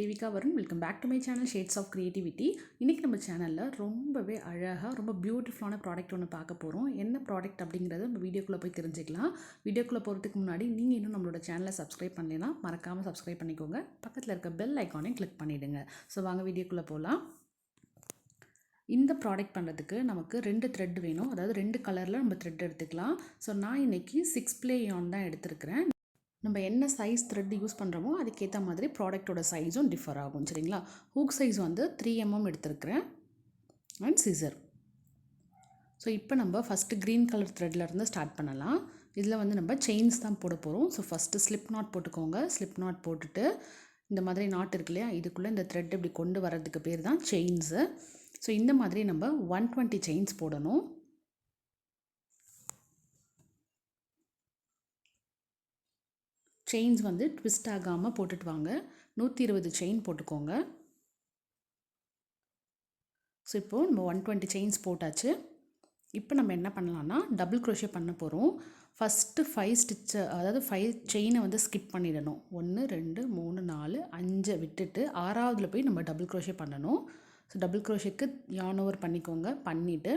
Devika Varun. Welcome back to my channel shades of creativity. இன்றைக்கி நம்ம சேனலில் ரொம்பவே அழகாக ரொம்ப பியூட்டிஃபுல்லான ப்ராடக்ட் ஒன்று பார்க்க போகிறோம். என்ன ப்ராடக்ட் அப்படிங்கிறத நம்ம வீடியோக்குள்ளே போய் தெரிஞ்சுக்கலாம். வீடியோக்குள்ளே போகிறதுக்கு முன்னாடி நீங்கள் இன்னும் நம்மளோட சேனலை சப்ஸ்கிரைப் பண்ணலைன்னா மறக்காமல் சப்ஸ்கிரைப் பண்ணிக்கோங்க. பக்கத்தில் இருக்க பெல் ஐக்கானையும் கிளிக் பண்ணிவிடுங்க. ஸோ வாங்க வீடியோக்குள்ளே போகலாம். இந்த ப்ராடக்ட் பண்ணுறதுக்கு நமக்கு 2 த்ரெட் வேணும். அதாவது 2 கலரில் நம்ம த்ரெட் எடுத்துக்கலாம். ஸோ நான் இன்றைக்கி 6 ப்ளே யான் தான் எடுத்துருக்கிறேன். நம்ம என்ன சைஸ் த்ரெட் யூஸ் பண்ணுறோமோ அதுக்கேற்ற மாதிரி ப்ராடக்டோட சைஸும் டிஃபர் ஆகும். சரிங்களா? ஹூக் சைஸ் வந்து 3 mm எடுத்துருக்கிறேன் அண்ட் சிசர். ஸோ இப்போ நம்ம ஃபஸ்ட்டு க்ரீன் கலர் த்ரெட்லேருந்து ஸ்டார்ட் பண்ணலாம். இதில் வந்து நம்ம செயின்ஸ் தான் போட போகிறோம். ஸோ ஃபஸ்ட்டு ஸ்லிப் நாட் போட்டுக்கோங்க. ஸ்லிப் நாட் போட்டுட்டு இந்த மாதிரி நாட் இருக்கு இல்லையா, இதுக்குள்ளே இந்த த்ரெட் இப்படி கொண்டு வர்றதுக்கு பேர் தான் செயின்ஸு. ஸோ இந்த மாதிரி நம்ம 120 செயின்ஸ் போடணும். செயின்ஸ் வந்து ட்விஸ்ட் ஆகாமல் போட்டுட்டு வாங்க. 120 செயின் போட்டுக்கோங்க. ஸோ இப்போது நம்ம 120 செயின்ஸ் போட்டாச்சு. இப்போ நம்ம என்ன பண்ணலான்னா டபுள் க்ரோஷே பண்ண போகிறோம். ஃபஸ்ட்டு 5 ஸ்டிச்சை, அதாவது 5 செயினை வந்து ஸ்கிப் பண்ணிடணும். 1 2 3 4 5 விட்டுட்டு 6ஆவதுல போய் நம்ம டபுள் க்ரோஷே பண்ணணும். ஸோ டபுள் க்ரோஷேக்கு யான் ஓவர் பண்ணிக்கோங்க. பண்ணிவிட்டு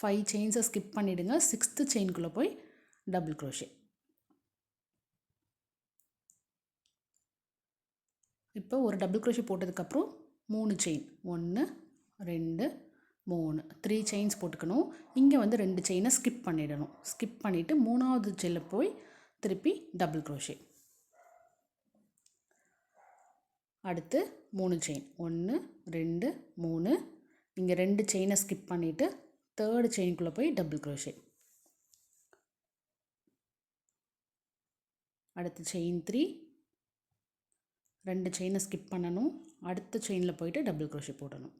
5 செயின்ஸை ஸ்கிப் பண்ணிவிடுங்க. 6th செயின்குள்ளே போய் டபுள் க்ரோஷே. இப்போ ஒரு டபுள் க்ரோஷே போட்டதுக்கப்புறம் 3 செயின், 1 2 3 3 செயின்ஸ் போட்டுக்கணும். இங்கே வந்து 2 செயினை ஸ்கிப் பண்ணிடணும். ஸ்கிப் பண்ணிவிட்டு 3ஆவது செயினில் போய் திருப்பி டபுள் க்ரோஷே. அடுத்து 3 செயின், 1 2 3. இங்கே 2 செயினை ஸ்கிப் பண்ணிவிட்டு 3rd செயின்குள்ளே போய் டபுள் க்ரோஷே. அடுத்து செயின் 3, 2 செயினை ஸ்கிப் பண்ணணும். அடுத்த செயினில் போயிட்டு டபுள் க்ரோஷே போடணும்.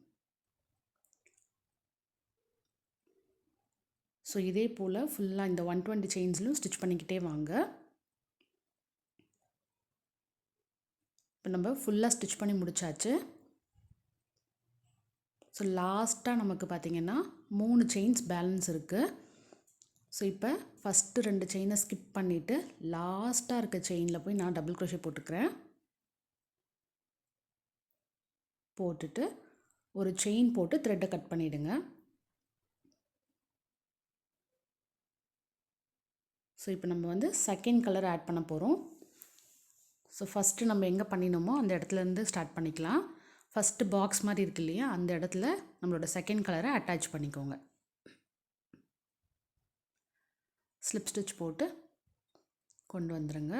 ஸோ இதே போல் ஃபுல்லாக இந்த 120 செயின்ஸ்லையும் ஸ்டிச் பண்ணிக்கிட்டே வாங்க. இப்போ நம்ம ஃபுல்லாக ஸ்டிச் பண்ணி முடிச்சாச்சு. ஸோ லாஸ்ட்டாக நமக்கு பார்த்திங்கன்னா 3 செயின்ஸ் பேலன்ஸ் இருக்குது. ஸோ இப்போ ஃபஸ்ட்டு 2 செயினை ஸ்கிப் பண்ணிவிட்டு லாஸ்ட்டாக இருக்க செயினில் போய் நான் டபுள் க்ரோஷே போட்டுக்கிறேன். போட்டுட்டு ஒரு செயின் போட்டு த்ரெட்டை கட் பண்ணிவிடுங்க. ஸோ இப்போ நம்ம வந்து செகண்ட் கலர் ஆட் பண்ண போகிறோம். ஸோ ஃபஸ்ட்டு நம்ம எங்கே பண்ணினோமோ அந்த இடத்துலேருந்து ஸ்டார்ட் பண்ணிக்கலாம். ஃபஸ்ட்டு பாக்ஸ் மாதிரி இருக்கு இல்லையா, அந்த இடத்துல நம்மளோட செகண்ட் கலரை அட்டாச் பண்ணிக்கோங்க. ஸ்லிப் ஸ்டிச் போட்டு கொண்டு வந்துடுங்க.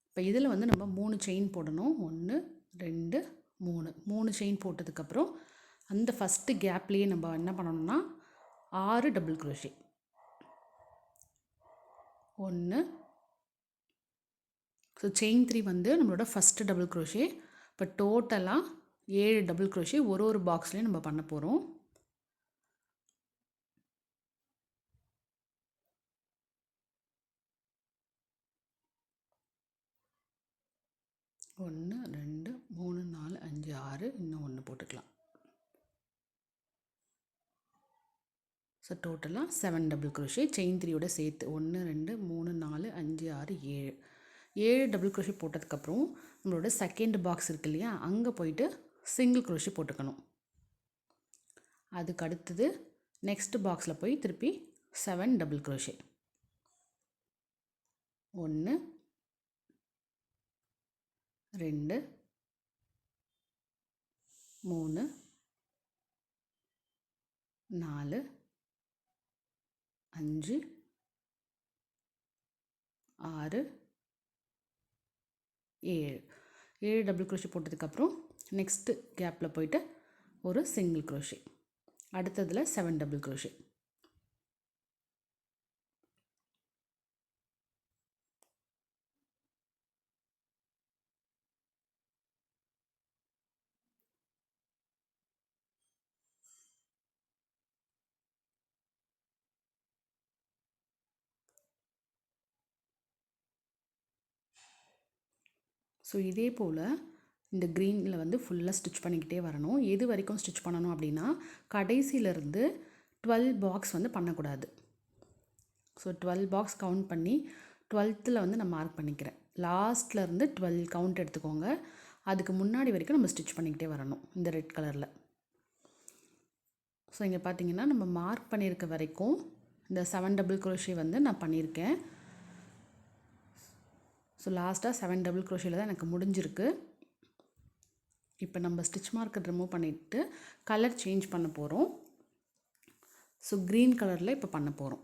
இப்போ இதில் வந்து நம்ம 3 செயின் போடணும். 1 2 3 செயின் போட்டதுக்கப்புறம் அந்த ஃபஸ்ட்டு கேப்லேயே நம்ம என்ன பண்ணணும்னா 6 டபுள் க்ரோஷே. 1. ஸோ செயின் 3 வந்து நம்மளோட ஃபஸ்ட்டு டபுள் க்ரோஷே. இப்போ டோட்டலாக 7 டபுள் க்ரோஷே ஒரு பாக்ஸ்லேயும் நம்ம பண்ண போகிறோம். ஒன்று 2 3 4 5 6, இன்னும் 1 போட்டுக்கலாம். ஸோ டோட்டலாக 7 டபுள் க்ரோஷே செயின் 3யோட சேர்த்து 1 2 3 4 5 6 7 டபுள் க்ரோஷே போட்டதுக்கப்புறம் நம்மளோட செகண்ட் பாக்ஸ் இருக்கு இல்லையா, அங்கே போயிட்டு சிங்கிள் க்ரோஷே போட்டுக்கணும். அதுக்கு அடுத்தது நெக்ஸ்ட் பாக்ஸில் போய் திருப்பி 7 டபுள் க்ரோஷே. 1 2 3 4 5 6 7 டபுள் க்ரோஷே போட்டதுக்கப்புறம் நெக்ஸ்ட்டு கேப்பில் போயிட்டு ஒரு சிங்கிள் க்ரோஷே. அடுத்ததில் 7 டபுள் க்ரோஷே. ஸோ இதே போல் இந்த க்ரீனில் வந்து ஃபுல்லாக ஸ்டிச் பண்ணிக்கிட்டே வரணும். எது வரைக்கும் ஸ்டிச் பண்ணணும் அப்படின்னா கடைசியிலேருந்து 12 பாக்ஸ் வந்து பண்ணக்கூடாது. ஸோ 12 பாக்ஸ் கவுண்ட் பண்ணி 12th வந்து நான் மார்க் பண்ணிக்கிறேன். லாஸ்ட்லேருந்து 12 கவுண்ட் எடுத்துக்கோங்க. அதுக்கு முன்னாடி வரைக்கும் நம்ம ஸ்டிச் பண்ணிக்கிட்டே வரணும் இந்த ரெட் கலரில். ஸோ இங்கே பார்த்தீங்கன்னா நம்ம மார்க் பண்ணியிருக்க வரைக்கும் இந்த 7 டபுள் க்ரோஷே வந்து நான் பண்ணியிருக்கேன். ஸோ லாஸ்ட்டாக 7 டபுள் க்ரோஷேயில் தான் எனக்கு முடிஞ்சிருக்கு. இப்போ நம்ம ஸ்டிச் மார்க்கை ரிமூவ் பண்ணிவிட்டு கலர் சேஞ்ச் பண்ண போகிறோம். ஸோ க்ரீன் கலரில் இப்போ பண்ண போகிறோம்.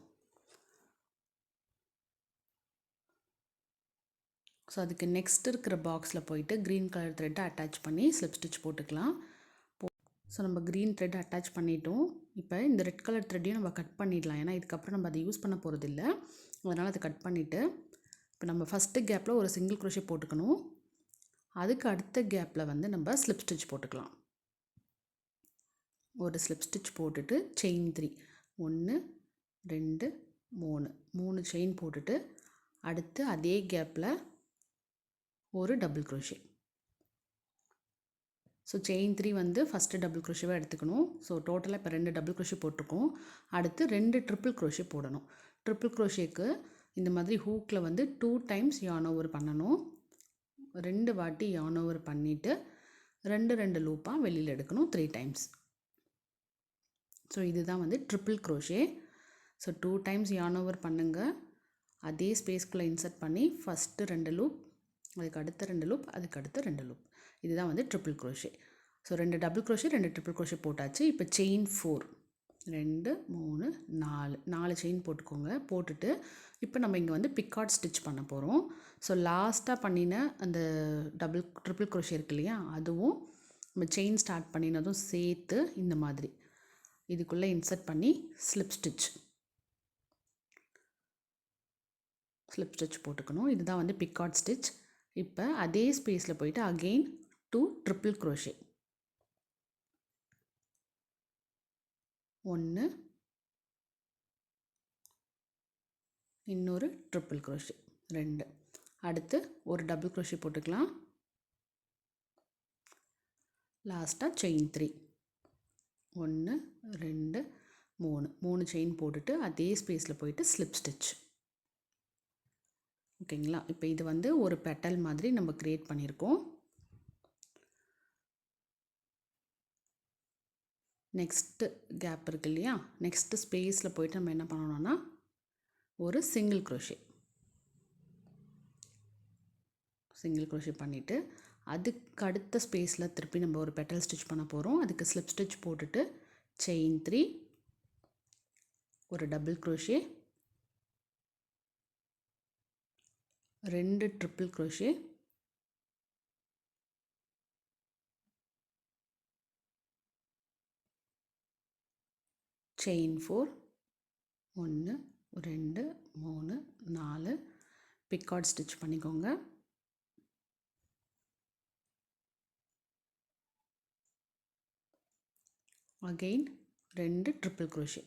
ஸோ அதுக்கு நெக்ஸ்ட் இருக்கிற பாக்ஸில் போயிட்டு க்ரீன் கலர் த்ரெட்டை அட்டாச் பண்ணி ஸ்லிப் ஸ்டிச் போட்டுக்கலாம். ஸோ நம்ம க்ரீன் த்ரெட் அட்டாச் பண்ணிட்டோம். இப்போ இந்த ரெட் கலர் த்ரெட்டையும் நம்ம கட் பண்ணிடலாம். ஏன்னா இதுக்கப்புறம் நம்ம அதை யூஸ் பண்ண போகிறதில்ல. அதனால் அதை கட் பண்ணிவிட்டு இப்போ நம்ம ஃபஸ்ட்டு கேப்பில் ஒரு சிங்கிள் க்ரோஷே போட்டுக்கணும். அதுக்கு அடுத்த கேப்பில் வந்து நம்ம ஸ்லிப் ஸ்டிச் போட்டுக்கலாம். ஒரு ஸ்லிப் ஸ்டிச் போட்டுட்டு செயின் 3 1 2 3 செயின் போட்டுட்டு அடுத்து அதே கேப்பில் ஒரு டபுள் க்ரோஷே. ஸோ செயின் 3 வந்து ஃபஸ்ட்டு டபுள் க்ரோஷேவாக எடுத்துக்கணும். ஸோ டோட்டலாக இப்போ 2 டபுள் க்ரோஷே போட்டிருக்கோம். அடுத்து 2 ட்ரிபிள் க்ரோஷே போடணும். ட்ரிபிள் க்ரோஷேக்கு இந்த மாதிரி ஹூக்கில் வந்து 2 டைம்ஸ் யார்ன் ஓவர் பண்ணணும். 2 வாட்டி யார்ன் ஓவர் பண்ணிவிட்டு 2 லூப்பாக வெளியில் எடுக்கணும் 3 டைம்ஸ். ஸோ இதுதான் வந்து triple crochet. So 2 times yarn over பண்ணுங்கள். அதே ஸ்பேஸ்க்குள்ளே இன்சர்ட் பண்ணி ஃபஸ்ட்டு 2 லூப், அதுக்கு அடுத்த 2 லூப், அதுக்கு அடுத்த 2 லூப். இதுதான் வந்து triple crochet. So 2 double crochet 2 triple crochet போட்டாச்சு. இப்போ செயின் 4 2 3 4 செயின் போட்டுக்கோங்க. போட்டுட்டு இப்போ நம்ம இங்கே வந்து பிக்கார்ட் ஸ்டிச் பண்ண போகிறோம். ஸோ லாஸ்ட்டாக பண்ணின அந்த ட்ரிபிள் க்ரோஷே இருக்கு இல்லையா, அதுவும் நம்ம செயின் ஸ்டார்ட் பண்ணினதும் சேர்த்து இந்த மாதிரி இதுக்குள்ளே இன்சர்ட் பண்ணி ஸ்லிப் ஸ்டிச் போட்டுக்கணும். இதுதான் வந்து பிக்கார்ட் ஸ்டிச். இப்போ அதே ஸ்பேஸில் போயிட்டு அகெயின் 2 ட்ரிபிள் க்ரோஷே 1 இன்னொரு ட்ரிபிள் க்ரோஷே 2 அடுத்து ஒரு டபுள் க்ரோஷே போட்டுக்கலாம். லாஸ்ட்டாக செயின் 3 1 2 3 செயின் போட்டுட்டு அதே ஸ்பேஸில் போயிட்டு ஸ்லிப் ஸ்டிச். ஓகேங்களா? இப்போ இது வந்து ஒரு பெட்டல் மாதிரி நம்ம க்ரியேட் பண்ணியிருக்கோம். நெக்ஸ்ட்டு கேப் இருக்கு இல்லையா, நெக்ஸ்ட்டு ஸ்பேஸில் போயிட்டு நம்ம என்ன பண்ணணும்னா ஒரு சிங்கிள் க்ரோஷே பண்ணிவிட்டு அதுக்கு அடுத்த ஸ்பேஸில் திருப்பி நம்ம ஒரு பெட்டல் ஸ்டிச் பண்ண போகிறோம். அதுக்கு ஸ்லிப் ஸ்டிச் போட்டுட்டு செயின் 3 ஒரு double crochet 2 triple crochet chain 4 1 2 3 4 picot stitch பண்ணிக்கோங்க. அகெயின் 2 ட்ரிபிள் க்ரோஷே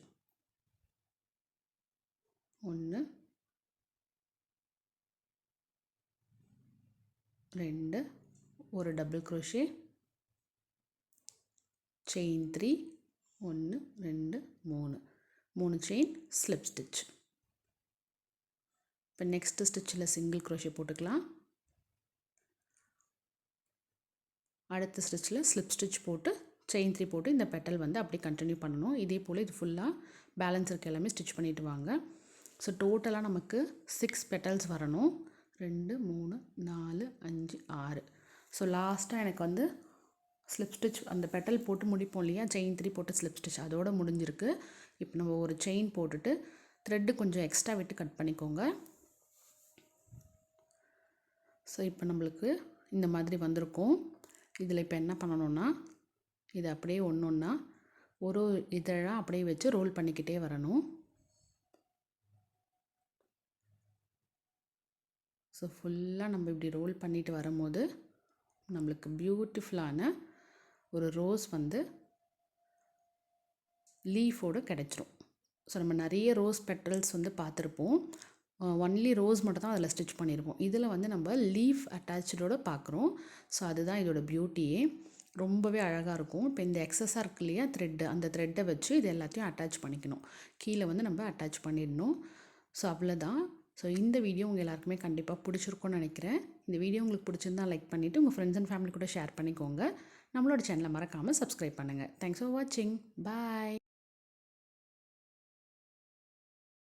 1 2 ஒரு double crochet chain 3 1 2 3 chain slip stitch. இப்போ நெக்ஸ்ட்டு ஸ்டிச்சில் சிங்கிள் க்ரோஷே போட்டுக்கலாம். அடுத்த ஸ்டிச்சில் ஸ்லிப் ஸ்டிச் போட்டு செயின் 3 போட்டு இந்த பெட்டல் வந்து அப்படியே கண்டினியூ பண்ணணும். இதே போல் இது ஃபுல்லாக பேலன்ஸ் இருக்க எல்லாமே ஸ்டிச் பண்ணிட்டு வாங்க. ஸோ டோட்டலாக நமக்கு 6 பெட்டல்ஸ் வரணும். 2 3 4 5 6. ஸோ லாஸ்ட்டாக எனக்கு வந்து ஸ்லிப் ஸ்டிச் அந்த பெட்டல் போட்டு முடிப்போம் இல்லையா, செயின் 3 போட்டு ஸ்லிப் ஸ்டிச் அதோடு முடிஞ்சிருக்கு. இப்போ நம்ம ஒரு செயின் போட்டுட்டு த்ரெட்டு கொஞ்சம் எக்ஸ்ட்ரா விட்டு கட் பண்ணிக்கோங்க. ஸோ இப்போ நம்மளுக்கு இந்த மாதிரி வந்திருக்கும். இதில் இப்போ என்ன பண்ணணும்னா இதை அப்படியே ஒன்று ஒன்றா ஒரு இதழாக அப்படியே வச்சு ரோல் பண்ணிக்கிட்டே வரணும். ஸோ ஃபுல்லாக நம்ம இப்படி ரோல் பண்ணிட்டு வரும்போது நம்மளுக்கு பியூட்டிஃபுல்லான ஒரு ரோஸ் வந்து லீஃபோடு கிடச்சிரும். ஸோ நம்ம நிறைய ரோஸ் பெட்டல்ஸ் வந்து பார்த்துருப்போம். ஒன்லி ரோஸ் மட்டும் தான் அதில் ஸ்டிச் பண்ணியிருப்போம். இதில் வந்து நம்ம லீஃப் அட்டாச்சோடு பார்க்குறோம். ஸோ அதுதான் இதோட பியூட்டியே. ரொம்பவே அழகாக இருக்கும். இப்போ இந்த எக்ஸஸாக இருக்கு இல்லையா த்ரெட்டு, அந்த த்ரெட்டை வச்சு இது எல்லாத்தையும் அட்டாச் பண்ணிக்கணும். கீழே வந்து நம்ம அட்டாச் பண்ணிடணும். ஸோ அவ்வளோதான். ஸோ இந்த வீடியோ உங்கள் எல்லாருக்குமே கண்டிப்பாக பிடிச்சிருக்கும்னு நினைக்கிறேன். இந்த வீடியோ உங்களுக்கு பிடிச்சிருந்தா லைக் பண்ணிவிட்டு உங்கள் ஃப்ரெண்ட்ஸ் அண்ட் ஃபேமிலி கூட ஷேர் பண்ணிக்கோங்க. நம்மளோட சேனலை மறக்காமல் சப்ஸ்கிரைப் பண்ணுங்கள். தேங்க்ஸ் ஃபார் வாட்சிங். பாய்.